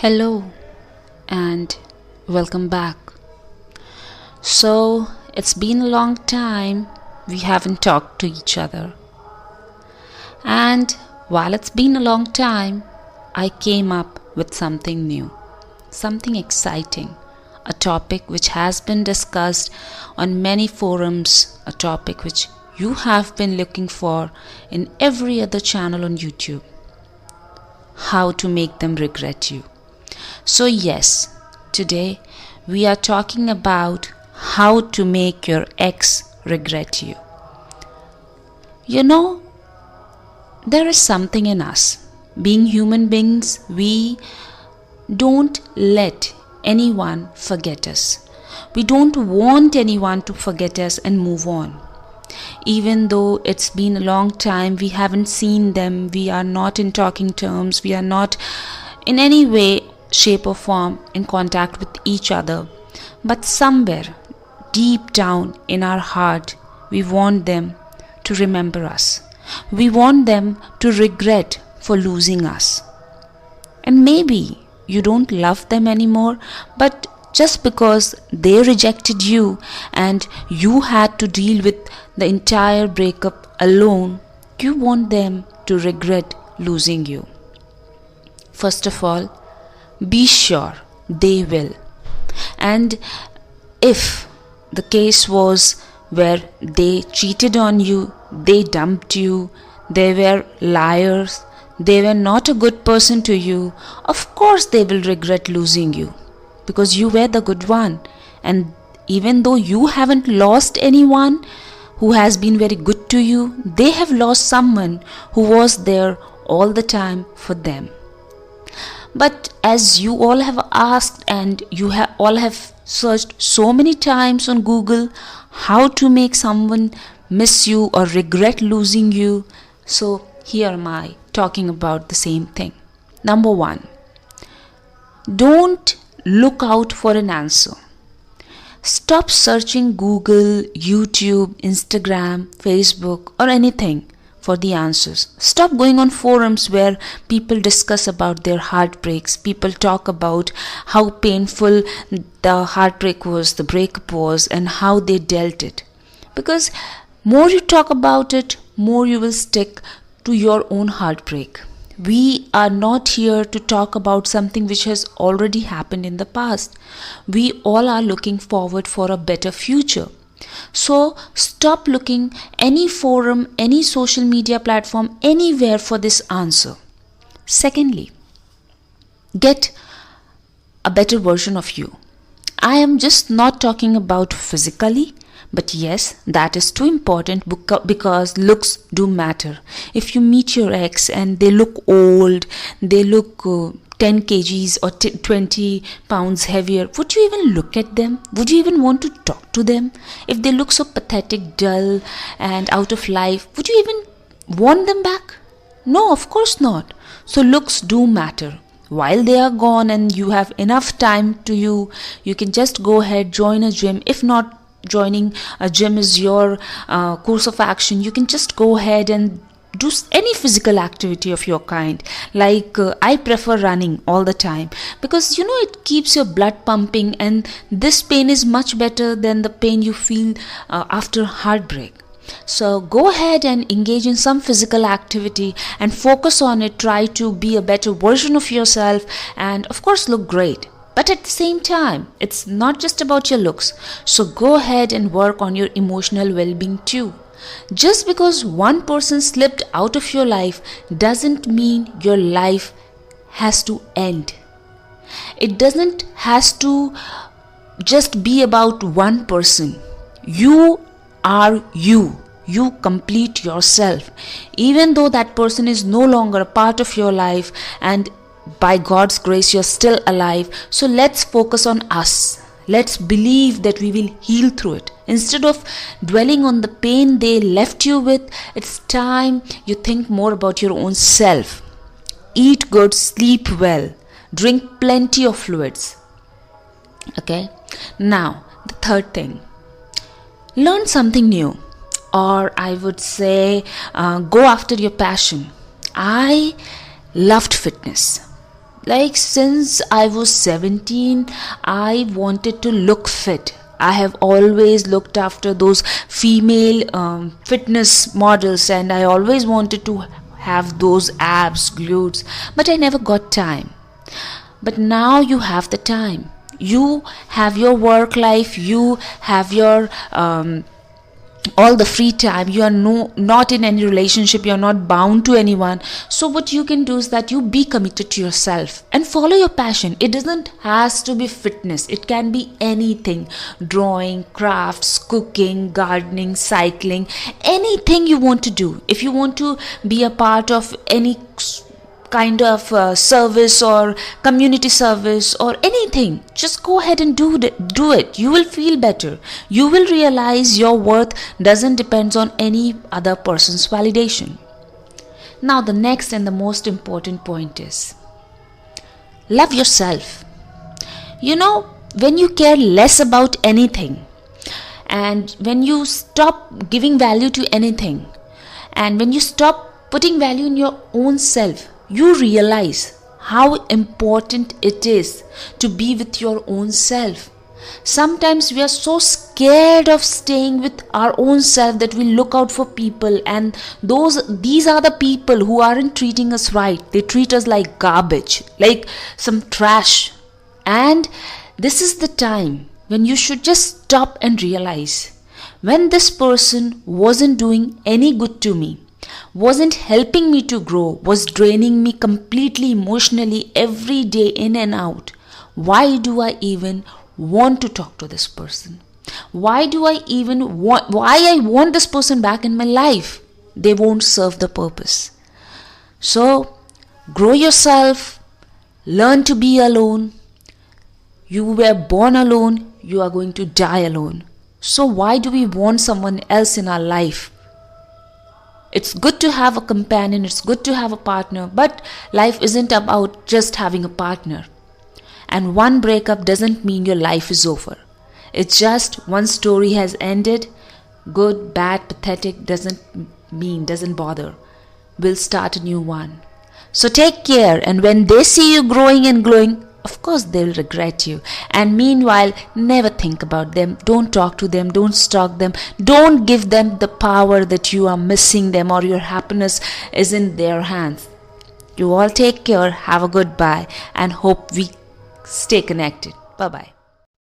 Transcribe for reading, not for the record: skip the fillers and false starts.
Hello and welcome back. So, it's been a long time we haven't talked to each other. And while it's been a long time, I came up with something new, something exciting, a topic which has been discussed on many forums, a topic which you have been looking for in every other channel on YouTube. How to make them regret you. So yes, today we are talking about how to make your ex regret you. You know, there is something in us. Being human beings, we don't let anyone forget us. We don't want anyone to forget us and move on. Even though it's been a long time, we haven't seen them, we are not in talking terms, we are not in any way, shape or form in contact with each other. But somewhere, deep down in our heart, we want them to remember us. We want them to regret for losing us. And maybe you don't love them anymore, but just because they rejected you and you had to deal with the entire breakup alone, you want them to regret losing you. First of all, be sure they will. And if the case was where they cheated on you, they dumped you, they were liars, they were not a good person to you, of course they will regret losing you. Because you were the good one, and even though you haven't lost anyone who has been very good to you, they have lost someone who was there all the time for them. But as you all have asked and you all have searched so many times on Google how to make someone miss you or regret losing you, so here am I talking about the same thing. Number one, don't look out for an answer. Stop searching Google, YouTube, Instagram, Facebook or anything for the answers. Stop going on forums where people discuss about their heartbreaks. People talk about how painful the heartbreak was, the breakup was, and how they dealt it. Because more you talk about it, more you will stick to your own heartbreak. We are not here to talk about something which has already happened in the past. We all are looking forward for a better future. So stop looking any forum, any social media platform, anywhere for this answer. Secondly, get a better version of you. I am just not talking about physically, but yes, that is too important because looks do matter. If you meet your ex and they look old, they look 10 kgs or 20 pounds heavier, would you even look at them? Would you even want to talk to them? If they look so pathetic, dull and out of life, would you even want them back? No, of course not. So looks do matter. While they are gone and you have enough time to you can just go ahead, join a gym. If not joining a gym is your course of action, you can just go ahead and do any physical activity of your kind. Like I prefer running all the time because it keeps your blood pumping, and this pain is much better than the pain you feel after heartbreak. So go ahead and engage in some physical activity and focus on it. Try to be a better version of yourself and of course look great. But at the same time, it's not just about your looks. So go ahead and work on your emotional well-being too. Just because one person slipped out of your life doesn't mean your life has to end. It doesn't has to just be about one person. You are you. You complete yourself. Even though that person is no longer a part of your life, and by God's grace you're still alive, so let's focus on us. Let's believe that we will heal through it. Instead of dwelling on the pain they left you with, it's time you think more about your own self. Eat good, sleep well, drink plenty of fluids. Okay? Now, the third thing. Learn something new. Or I would say, go after your passion. I loved fitness. Like since I was 17, I wanted to look fit. I have always looked after those female fitness models, and I always wanted to have those abs, glutes, but I never got time. But now you have the time. You have your work life, you have your all the free time. You are not in any relationship, you are not bound to anyone. So what you can do is that you be committed to yourself and follow your passion. It doesn't has to be fitness, it can be anything: drawing, crafts, cooking, gardening, cycling, anything you want to do. If you want to be a part of any kind of service or community service or anything, just go ahead and do it. You will feel better. You will realize your worth doesn't depend on any other person's validation. Now the next and the most important point is love yourself. When you care less about anything, and when you stop giving value to anything, and when you stop putting value in your own self, you realize how important it is to be with your own self. Sometimes we are so scared of staying with our own self that we look out for people, and these are the people who aren't treating us right. They treat us like garbage, like some trash. And this is the time when you should just stop and realize, when this person wasn't doing any good to me, wasn't helping me to grow, was draining me completely emotionally every day in and out, why do I even want to talk to this person? Why I want this person back in my life? They won't serve the purpose. So grow yourself, learn to be alone. You were born alone, you are going to die alone. So why do we want someone else in our life? It's good to have a companion, it's good to have a partner, but life isn't about just having a partner. And one breakup doesn't mean your life is over. It's just one story has ended. Good, bad, pathetic doesn't bother. We'll start a new one. So take care, and when they see you growing and glowing, of course they'll regret you. And meanwhile, never think about them. Don't talk to them. Don't stalk them. Don't give them the power that you are missing them or your happiness is in their hands. You all take care. Have a good bye, and hope we stay connected. Bye-bye.